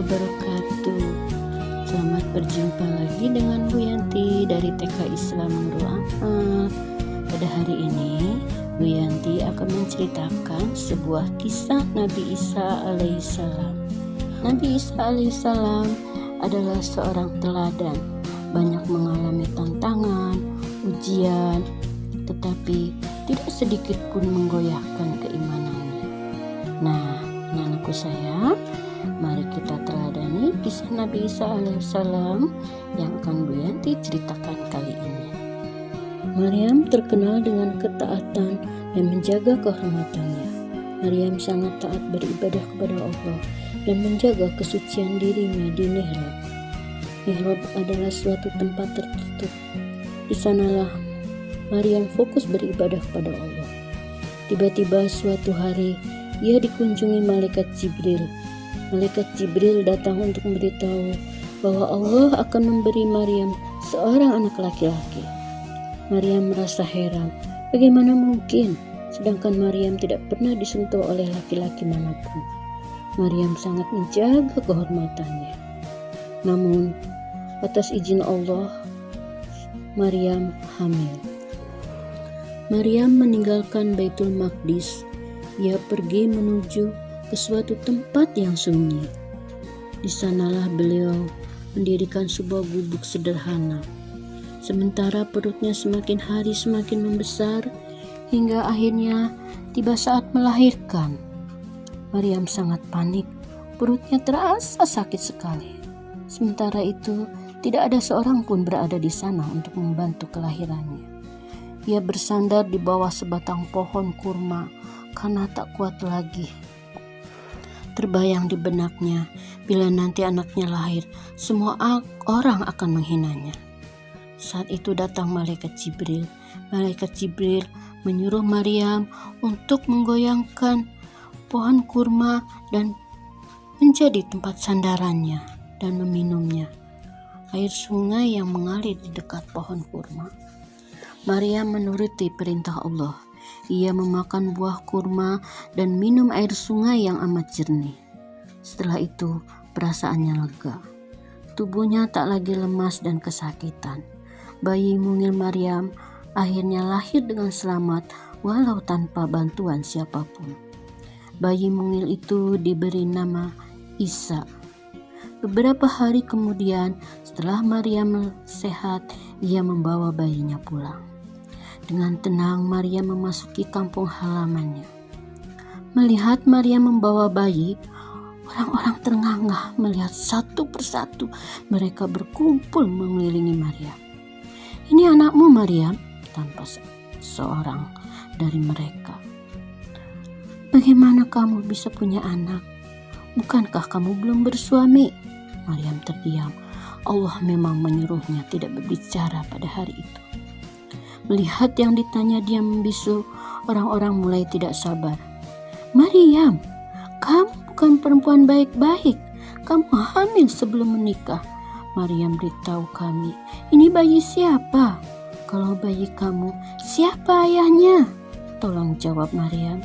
wabarakatuh. Selamat berjumpa lagi dengan Bu Yanti dari TK Islam Nurul Amal. Pada hari ini Bu Yanti akan menceritakan sebuah kisah Nabi Isa alaihissalam. Nabi Isa alaihissalam adalah seorang teladan, banyak mengalami tantangan, ujian, tetapi tidak sedikit pun menggoyahkan keimanannya. Nah, anak-anakku sayang, mari kita teladani kisah Nabi Isa alaihissalam yang akan Bu Yanti ceritakan kali ini. Maryam terkenal dengan ketaatan dan menjaga kehormatannya. Maryam sangat taat beribadah kepada Allah dan menjaga kesucian dirinya di mihrab. Mihrab adalah suatu tempat tertutup. Di sanalah Maryam fokus beribadah kepada Allah. Tiba-tiba suatu hari ia dikunjungi malaikat Jibril. Malaikat Jibril datang untuk memberitahu bahwa Allah akan memberi Maryam seorang anak laki-laki. Maryam merasa heran, bagaimana mungkin, sedangkan Maryam tidak pernah disentuh oleh laki-laki manapun. Maryam sangat menjaga kehormatannya. Namun, atas izin Allah, Maryam hamil. Maryam meninggalkan Baitul Maqdis. Ia pergi menuju ke suatu tempat yang sunyi. Di sanalah beliau mendirikan sebuah gubuk sederhana. Sementara perutnya semakin hari semakin membesar hingga akhirnya tiba saat melahirkan. Maryam sangat panik, perutnya terasa sakit sekali. Sementara itu, tidak ada seorang pun berada di sana untuk membantu kelahirannya. Ia bersandar di bawah sebatang pohon kurma karena tak kuat lagi. Terbayang di benaknya, bila nanti anaknya lahir, semua orang akan menghinanya. Saat itu datang malaikat Jibril. Malaikat Jibril menyuruh Maryam untuk menggoyangkan pohon kurma dan menjadi tempat sandarannya dan meminumnya. Air sungai yang mengalir di dekat pohon kurma. Maryam menuruti perintah Allah. Ia memakan buah kurma dan minum air sungai yang amat jernih. Setelah itu, perasaannya lega. Tubuhnya tak lagi lemas dan kesakitan. Bayi mungil Maryam akhirnya lahir dengan selamat walau tanpa bantuan siapapun. Bayi mungil itu diberi nama Isa. Beberapa hari kemudian, setelah Maryam sehat, ia membawa bayinya pulang. Dengan tenang Maryam memasuki kampung halamannya. Melihat Maryam membawa bayi, orang-orang ternganga melihat satu persatu mereka berkumpul mengelilingi Maryam. "Ini anakmu Maryam?" tanpa seorang dari mereka. "Bagaimana kamu bisa punya anak? Bukankah kamu belum bersuami?" Maryam terdiam. Allah memang menyuruhnya tidak berbicara pada hari itu. Melihat yang ditanya dia membisu, orang-orang mulai tidak sabar. "Maryam, kamu bukan perempuan baik-baik. Kamu hamil sebelum menikah. Maryam beritahu kami, ini bayi siapa? Kalau bayi kamu, siapa ayahnya? Tolong jawab Maryam."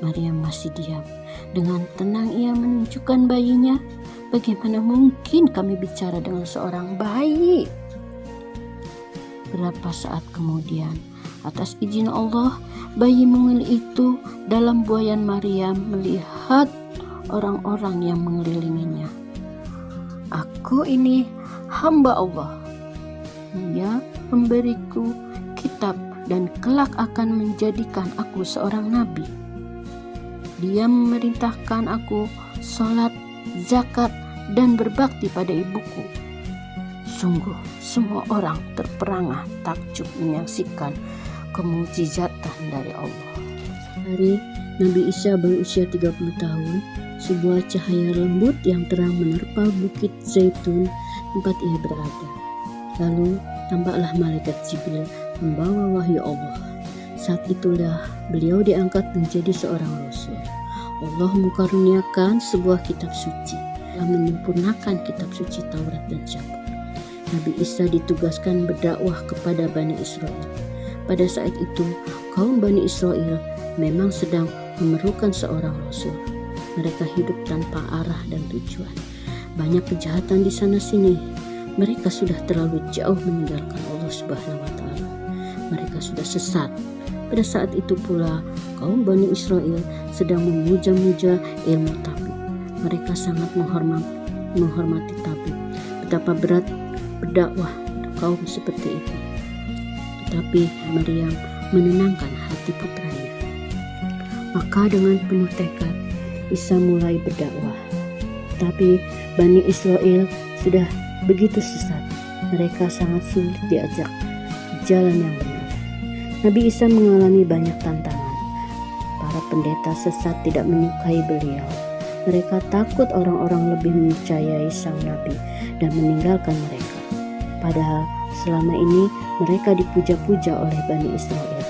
Maryam masih diam. Dengan tenang ia menunjukkan bayinya. "Bagaimana mungkin kami bicara dengan seorang bayi?" Berapa saat kemudian, atas izin Allah, bayi mungil itu dalam buayan Maryam melihat orang-orang yang mengelilinginya. "Aku ini hamba Allah. Dia memberiku kitab dan kelak akan menjadikan aku seorang nabi. Dia memerintahkan aku sholat, zakat, dan berbakti pada ibuku." Sungguh, semua orang terperangah takjub menyaksikan kemukjizatan dari Allah. Hari Nabi Isa berusia 30 tahun, sebuah cahaya lembut yang terang menerpa bukit Zaitun tempat ia berada. Lalu tampaklah malaikat Jibril membawa wahyu Allah. Saat itulah beliau diangkat menjadi seorang rasul. Allah mengaruniakan sebuah kitab suci yang menyempurnakan kitab suci Taurat dan Zabur. Nabi Isa ditugaskan berdakwah kepada Bani Israel. Pada saat itu, kaum Bani Israel memang sedang memerlukan seorang rasul. Mereka hidup tanpa arah dan tujuan. banyak kejahatan di sana-sini. Mereka sudah terlalu jauh meninggalkan Allah Subhanahu wa Ta'ala. Mereka sudah sesat. Pada saat itu pula kaum Bani Israel sedang memuja-muja ilmu tabib. Mereka sangat menghormati tabib. Betapa berat berdakwah kaum seperti itu. Tetapi Maryam menenangkan hati putranya. Maka dengan penuh tekad Isa mulai berdakwah. Tapi Bani Israel sudah begitu sesat. Mereka sangat sulit diajak jalan yang benar. Nabi Isa mengalami banyak tantangan. Para pendeta sesat tidak menyukai beliau. Mereka takut orang-orang lebih mempercayai sang nabi dan meninggalkan mereka. Padahal selama ini mereka dipuja-puja oleh Bani Israel.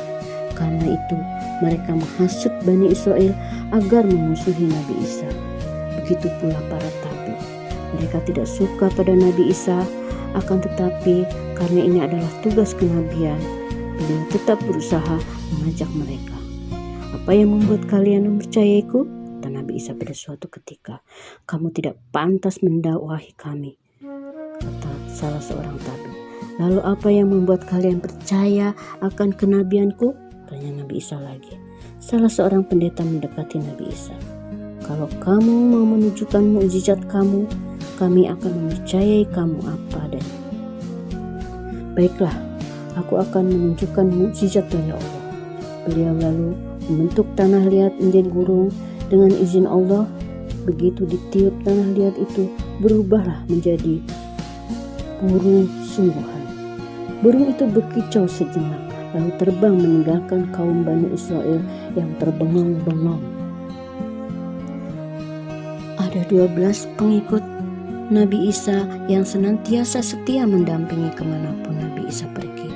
Karena itu mereka menghasut Bani Israel agar memusuhi Nabi Isa. Begitu pula para tabib. Mereka tidak suka pada Nabi Isa, akan tetapi karena ini adalah tugas kenabian, beliau tetap berusaha mengajak mereka. Apa yang membuat kalian mempercayaiku? Kata Nabi Isa pada suatu ketika. Kamu tidak pantas mendakwahi kami, kata salah seorang tabib. Lalu apa yang membuat kalian percaya akan kenabianku? Tanya Nabi Isa lagi. Salah seorang pendeta mendekati Nabi Isa. Kalau kamu mau menunjukkan mukjizat kamu, kami akan mempercayai kamu apa adanya. Baiklah, aku akan menunjukkan mukjizat dari Allah. Beliau lalu membentuk tanah liat menjadi burung. Dengan izin Allah, begitu ditiup tanah liat itu berubahlah menjadi burung sungguhan. Burung itu berkicau sejenak, lalu terbang meninggalkan kaum Bani Israel yang terbengong-bengong. Ada 12 pengikut Nabi Isa yang senantiasa setia mendampingi kemanapun Nabi Isa pergi.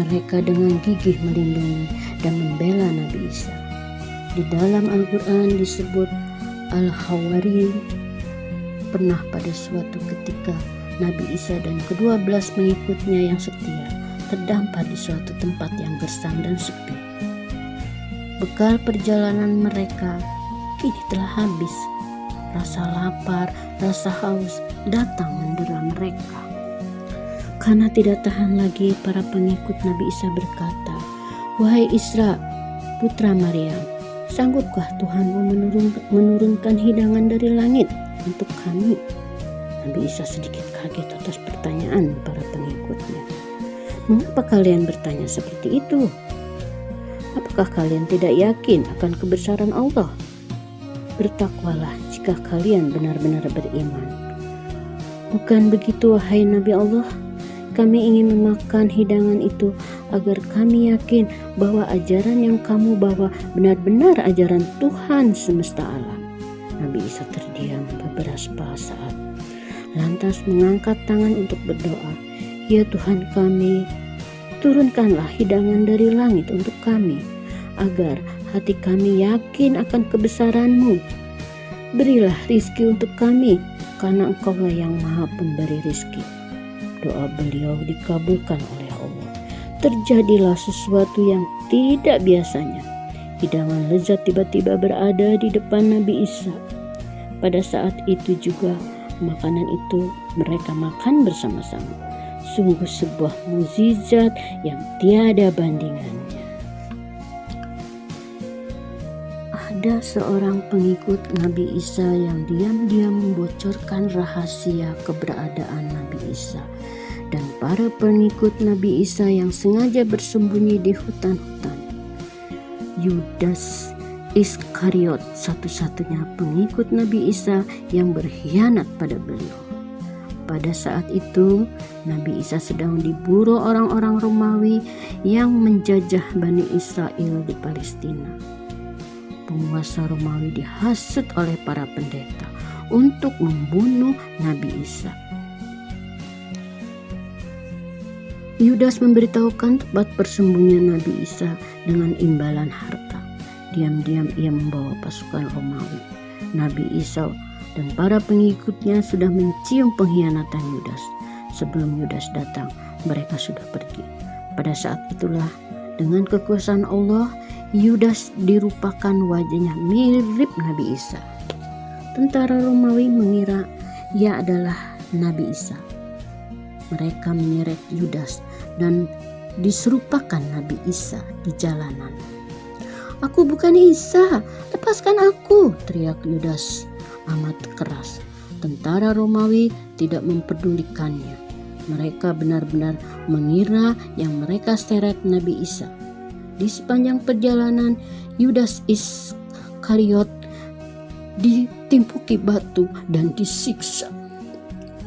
Mereka dengan gigih melindungi dan membela Nabi Isa. Di dalam Al-Quran disebut Al-Hawariyin. Pernah pada suatu ketika Nabi Isa dan ke-12 pengikutnya yang setia terdampar di suatu tempat yang gersang dan sepi. Bekal perjalanan mereka kini telah habis. Rasa lapar, rasa haus datang mendera mereka. Karena tidak tahan lagi, para pengikut Nabi Isa berkata, "Wahai Isra, putra Maryam, sanggupkah Tuhanmu menurunkan hidangan dari langit untuk kami?" Nabi Isa sedikit kaget atas pertanyaan para pengikutnya. "Mengapa kalian bertanya seperti itu? Apakah kalian tidak yakin akan kebesaran Allah? Bertakwalah jika kalian benar-benar beriman." "Bukan begitu, wahai Nabi Allah. Kami ingin memakan hidangan itu agar kami yakin bahwa ajaran yang kamu bawa benar-benar ajaran Tuhan semesta alam." Nabi Isa terdiam beberapa saat, lantas mengangkat tangan untuk berdoa. "Ya Tuhan kami, turunkanlah hidangan dari langit untuk kami, agar hati kami yakin akan kebesaran-Mu. Berilah rizki untuk kami, karena Engkaulah yang maha pemberi rizki." Doa beliau dikabulkan oleh Allah. Terjadilah sesuatu yang tidak biasanya. Hidangan lezat tiba-tiba berada di depan Nabi Isa. Pada saat itu juga makanan itu mereka makan bersama-sama. Sungguh sebuah mukjizat yang tiada bandingannya. Ada seorang pengikut Nabi Isa yang diam-diam membocorkan rahasia keberadaan Nabi Isa, dan para pengikut Nabi Isa yang sengaja bersembunyi di hutan-hutan. Yudas Iskariot, satu-satunya pengikut Nabi Isa yang berkhianat pada beliau. Pada saat itu, Nabi Isa sedang diburu orang-orang Romawi yang menjajah Bani Israel di Palestina. Penguasa Romawi dihasut oleh para pendeta untuk membunuh Nabi Isa. Yudas memberitahukan tempat persembunyian Nabi Isa dengan imbalan harta. Diam-diam ia membawa pasukan Romawi. Nabi Isa dan para pengikutnya sudah mencium pengkhianatan Yudas. Sebelum Yudas datang, mereka sudah pergi. Pada saat itulah, dengan kekuasaan Allah, Yudas dirupakan wajahnya mirip Nabi Isa. Tentara Romawi mengira ia adalah Nabi Isa. Mereka menyeret Yudas dan diserupakan Nabi Isa di jalanan. "Aku bukan Isa, lepaskan aku!" teriak Yudas amat keras. Tentara Romawi tidak memperdulikannya. Mereka benar-benar mengira yang mereka seret Nabi Isa. Di sepanjang perjalanan, Yudas Iskariot ditimpuki batu dan disiksa.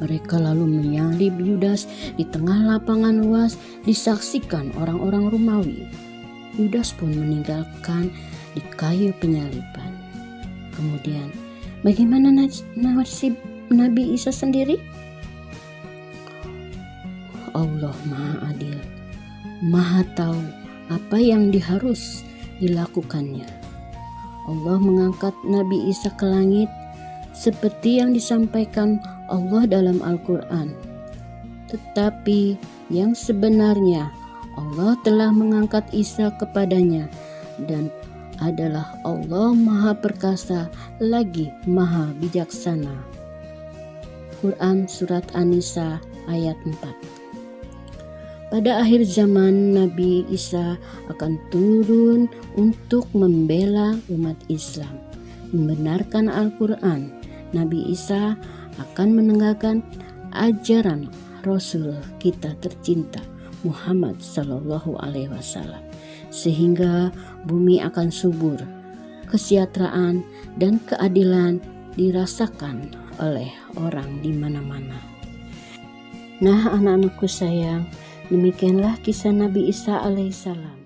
Mereka lalu menyalib Yudas di tengah lapangan luas, disaksikan orang-orang Romawi. Yudas pun meninggalkan di kayu penyaliban. Kemudian, bagaimana nasib Nabi Isa sendiri? Allah Maha Adil, Maha tahu apa yang harus dilakukannya. Allah mengangkat Nabi Isa ke langit seperti yang disampaikan Allah dalam Al-Quran. Tetapi yang sebenarnya Allah telah mengangkat Isa kepadanya dan adalah Allah Maha Perkasa lagi Maha Bijaksana. Quran Surat An-Nisa ayat 4. Pada akhir zaman, Nabi Isa akan turun untuk membela umat Islam, membenarkan Al-Quran. Nabi Isa akan menegakkan ajaran Rasul kita tercinta Muhammad Sallallahu Alaihi Wasallam, sehingga bumi akan subur, kesejahteraan dan keadilan dirasakan oleh orang di mana-mana. Nah, anak-anakku sayang, demikianlah kisah Nabi Isa alaihissalam.